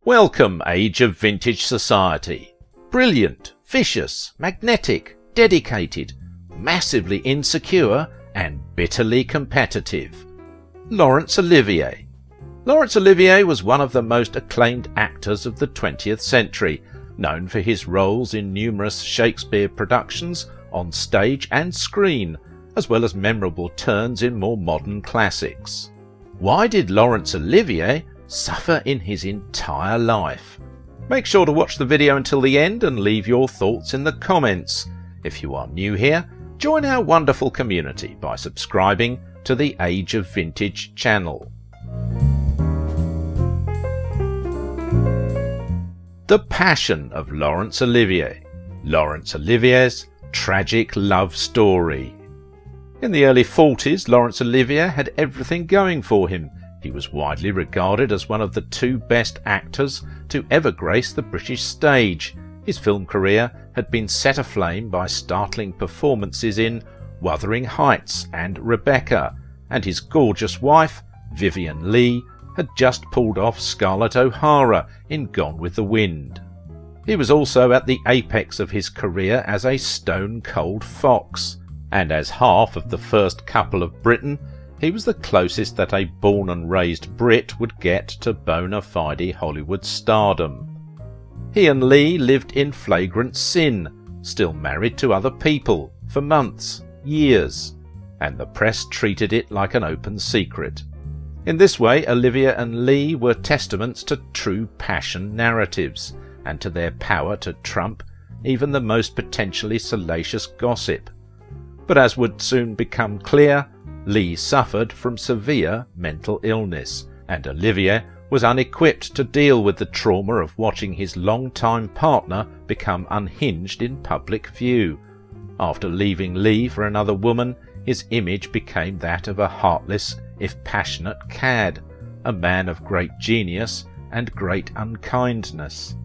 Welcome, age of vintage society. Brilliant, vicious, magnetic, dedicated, massively insecure, and bitterly competitive. Laurence Olivier. Laurence Olivier was one of the most acclaimed actors of the 20th century, known for his roles in numerous Shakespeare productions on stage and screen, as well as memorable turns in more modern classics. Why did Laurence Olivier suffer in his entire life? Make sure to watch the video until the end and leave your thoughts in the comments. If you are new here, join our wonderful community by subscribing to the Age of Vintage channel. The Passion of Laurence Olivier. Laurence Olivier's tragic love story. In the early 40s, Laurence Olivier had everything going for him. He was widely regarded as one of the two best actors to ever grace the British stage. His film career had been set aflame by startling performances in Wuthering Heights and Rebecca, and his gorgeous wife, Vivien Leigh, had just pulled off Scarlett O'Hara in Gone with the Wind. He was also at the apex of his career as a stone-cold fox, and as half of the first couple of Britain, he was the closest that a born-and-raised Brit would get to bona fide Hollywood stardom. He and Leigh lived in flagrant sin, still married to other people, for months, years, and the press treated it like an open secret. In this way, Olivier and Leigh were testaments to true passion narratives, and to their power to trump even the most potentially salacious gossip. But as would soon become clear, Leigh suffered from severe mental illness, and Olivier was unequipped to deal with the trauma of watching his long-time partner become unhinged in public view. After leaving Leigh for another woman, his image became that of a heartless, if passionate cad, a man of great genius and great unkindness.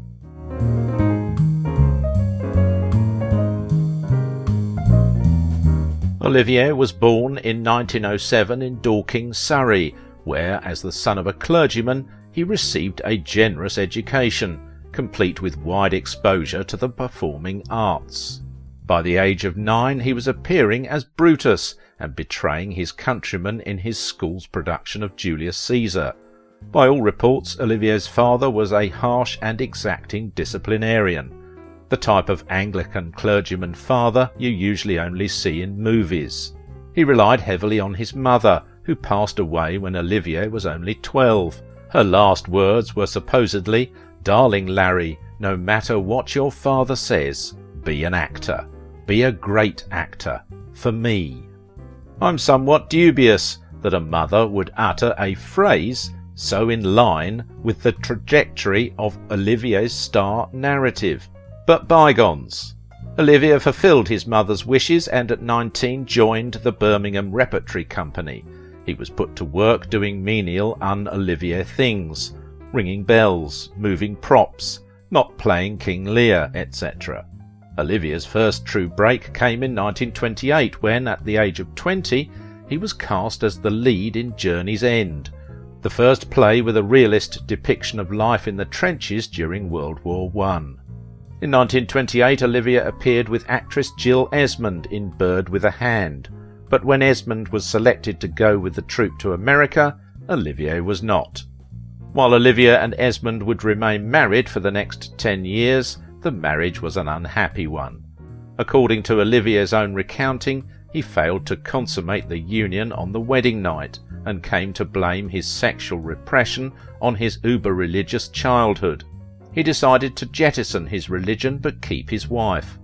Olivier was born in 1907 in Dorking, Surrey, where, as the son of a clergyman, he received a generous education, complete with wide exposure to the performing arts. By the age of 9 he was appearing as Brutus and betraying his countrymen in his school's production of Julius Caesar. By all reports, Olivier's father was a harsh and exacting disciplinarian, the type of Anglican clergyman father you usually only see in movies. He relied heavily on his mother, who passed away when Olivier was only 12. Her last words were supposedly, "Darling Larry, no matter what your father says, be an actor. Be a great actor. For me." I'm somewhat dubious that a mother would utter a phrase so in line with the trajectory of Olivier's star narrative. But bygones. Olivier fulfilled his mother's wishes and at 19 joined the Birmingham Repertory Company. He was put to work doing menial un-Olivier things, ringing bells, moving props, not playing King Lear, etc. Olivier's first true break came in 1928 when, at the age of 20, he was cast as the lead in Journey's End, the first play with a realist depiction of life in the trenches during World War I. In 1928, Olivier appeared with actress Jill Esmond in Bird with a Hand, but when Esmond was selected to go with the troupe to America, Olivier was not. While Olivier and Esmond would remain married for the next 10 years, the marriage was an unhappy one. According to Olivier's own recounting, he failed to consummate the union on the wedding night and came to blame his sexual repression on his uber-religious childhood. He decided to jettison his religion but keep his wife.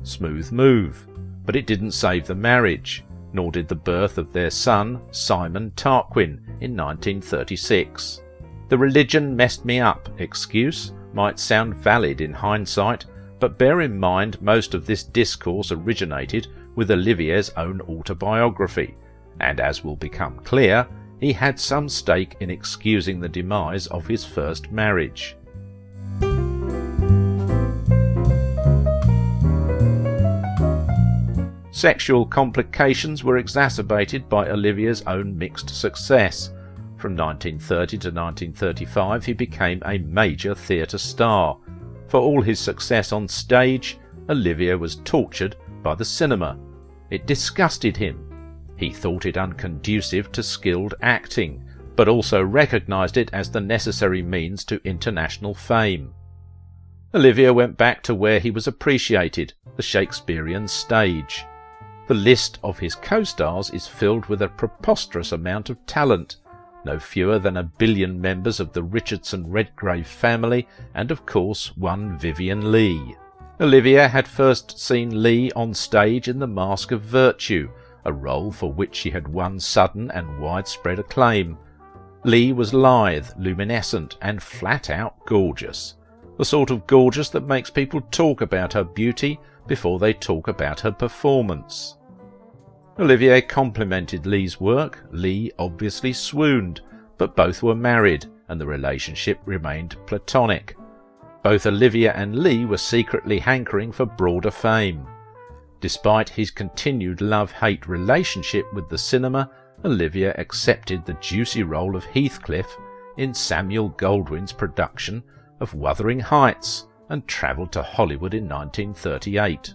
Smooth move, but it didn't save the marriage, nor did the birth of their son, Simon Tarquin, in 1936. The religion messed me up excuse might sound valid in hindsight, but bear in mind most of this discourse originated with Olivier's own autobiography, and as will become clear, he had some stake in excusing the demise of his first marriage. Sexual complications were exacerbated by Olivier's own mixed success. From 1930 to 1935 he became a major theatre star. For all his success on stage, Olivier was tortured by the cinema. It disgusted him. He thought it unconducive to skilled acting, but also recognised it as the necessary means to international fame. Olivier went back to where he was appreciated, the Shakespearean stage. The list of his co-stars is filled with a preposterous amount of talent, no fewer than 1 billion members of the Richardson-Redgrave family, and of course one Vivien Leigh. Olivier had first seen Leigh on stage in The Mask of Virtue, a role for which she had won sudden and widespread acclaim. Leigh was lithe, luminescent, and flat-out gorgeous. The sort of gorgeous that makes people talk about her beauty before they talk about her performance. Olivier complimented Leigh's work. Leigh obviously swooned, but both were married, and the relationship remained platonic. Both Olivier and Leigh were secretly hankering for broader fame. Despite his continued love-hate relationship with the cinema, Olivier accepted the juicy role of Heathcliff in Samuel Goldwyn's production of Wuthering Heights and travelled to Hollywood in 1938.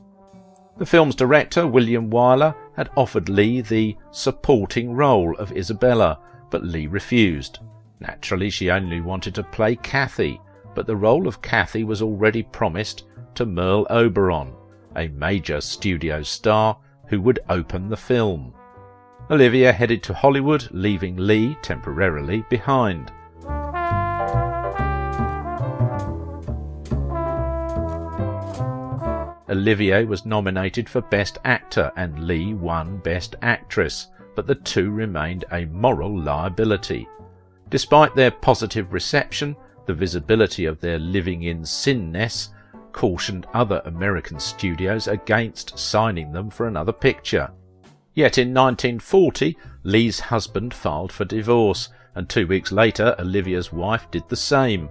The film's director, William Wyler, had offered Leigh the supporting role of Isabella, but Leigh refused. Naturally, she only wanted to play Cathy, but the role of Cathy was already promised to Merle Oberon, a major studio star who would open the film. Olivier headed to Hollywood, leaving Leigh temporarily behind. Olivier was nominated for Best Actor and Leigh won Best Actress, but the two remained a moral liability. Despite their positive reception, the visibility of their living-in sin-ness cautioned other American studios against signing them for another picture. Yet in 1940, Leigh's husband filed for divorce, and 2 weeks later Olivier's wife did the same.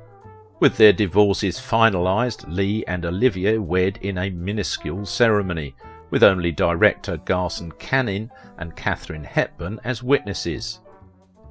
With their divorces finalised, Leigh and Olivier wed in a minuscule ceremony, with only director Garson Kanin and Katharine Hepburn as witnesses.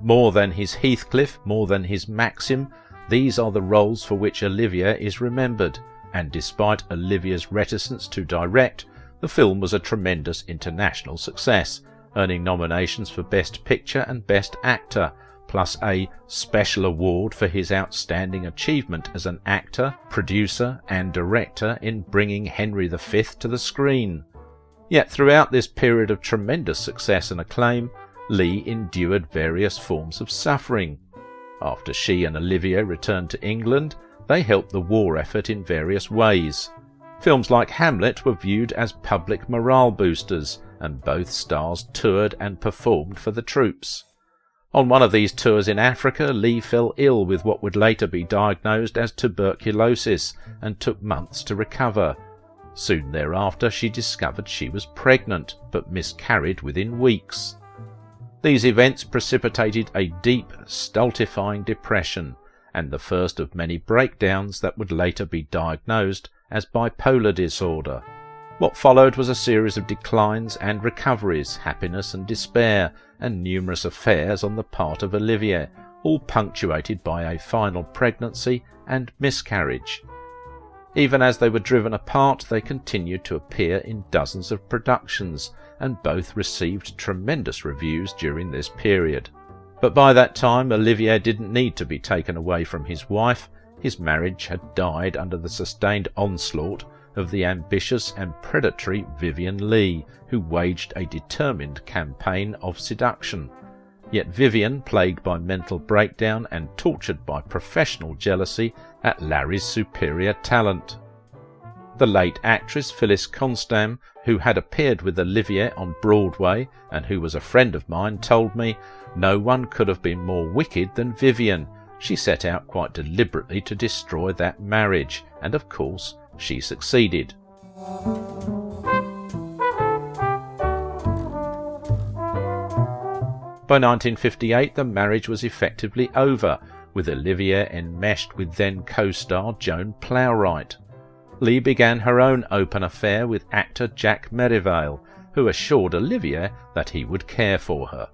More than his Heathcliff, more than his Maxim, these are the roles for which Olivier is remembered, and despite Olivier's reticence to direct, the film was a tremendous international success, earning nominations for Best Picture and Best Actor, plus a special award for his outstanding achievement as an actor, producer and director in bringing Henry V to the screen. Yet throughout this period of tremendous success and acclaim, Leigh endured various forms of suffering. After she and Olivier returned to England, they helped the war effort in various ways. Films like Hamlet were viewed as public morale boosters, and both stars toured and performed for the troops. On one of these tours in Africa, Leigh fell ill with what would later be diagnosed as tuberculosis and took months to recover. Soon thereafter she discovered she was pregnant, but miscarried within weeks. These events precipitated a deep, stultifying depression, and the first of many breakdowns that would later be diagnosed as bipolar disorder. What followed was a series of declines and recoveries, happiness and despair, and numerous affairs on the part of Olivier, all punctuated by a final pregnancy and miscarriage. Even as they were driven apart, they continued to appear in dozens of productions, and both received tremendous reviews during this period. But by that time, Olivier didn't need to be taken away from his wife. His marriage had died under the sustained onslaught of the ambitious and predatory Vivien Leigh, who waged a determined campaign of seduction. Yet Vivien, plagued by mental breakdown and tortured by professional jealousy at Larry's superior talent. The late actress Phyllis Constam, who had appeared with Olivier on Broadway and who was a friend of mine, told me, "No one could have been more wicked than Vivien. She set out quite deliberately to destroy that marriage, and of course she succeeded." By 1958 the marriage was effectively over, with Olivier enmeshed with then co-star Joan Plowright. Leigh began her own open affair with actor Jack Merivale, who assured Olivier that he would care for her.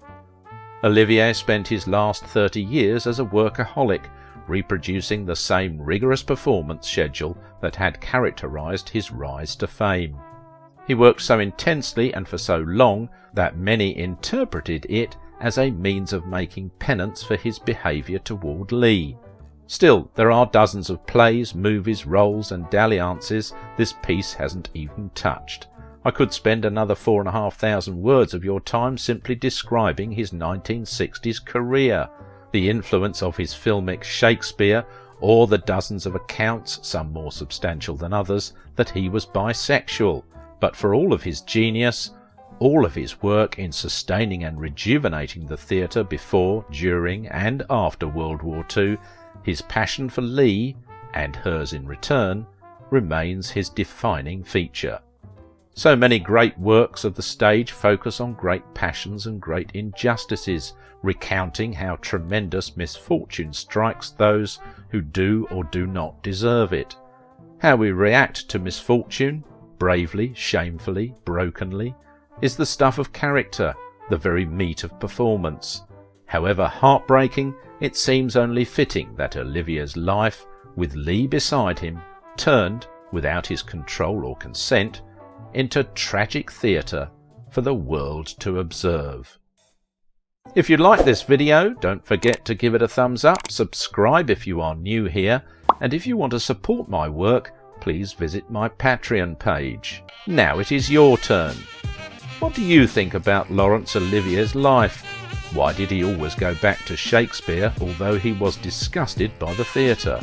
Olivier spent his last 30 years as a workaholic, reproducing the same rigorous performance schedule that had characterized his rise to fame. He worked so intensely and for so long that many interpreted it as a means of making penance for his behaviour toward Leigh. Still, there are dozens of plays, movies, roles and dalliances this piece hasn't even touched. I could spend another 4,500 words of your time simply describing his 1960s career, the influence of his filmic Shakespeare, or the dozens of accounts, some more substantial than others, that he was bisexual. But for all of his genius, all of his work in sustaining and rejuvenating the theatre before, during and after World War II, his passion for Leigh, and hers in return, remains his defining feature. So many great works of the stage focus on great passions and great injustices, recounting how tremendous misfortune strikes those who do or do not deserve it. How we react to misfortune, bravely, shamefully, brokenly, is the stuff of character, the very meat of performance. However heartbreaking, it seems only fitting that Olivier's life, with Leigh beside him, turned, without his control or consent, into tragic theatre for the world to observe. If you like this video, don't forget to give it a thumbs up, subscribe if you are new here, and if you want to support my work, please visit my Patreon page. Now it is your turn. What do you think about Laurence Olivier's life? Why did he always go back to Shakespeare, although he was disgusted by the theatre?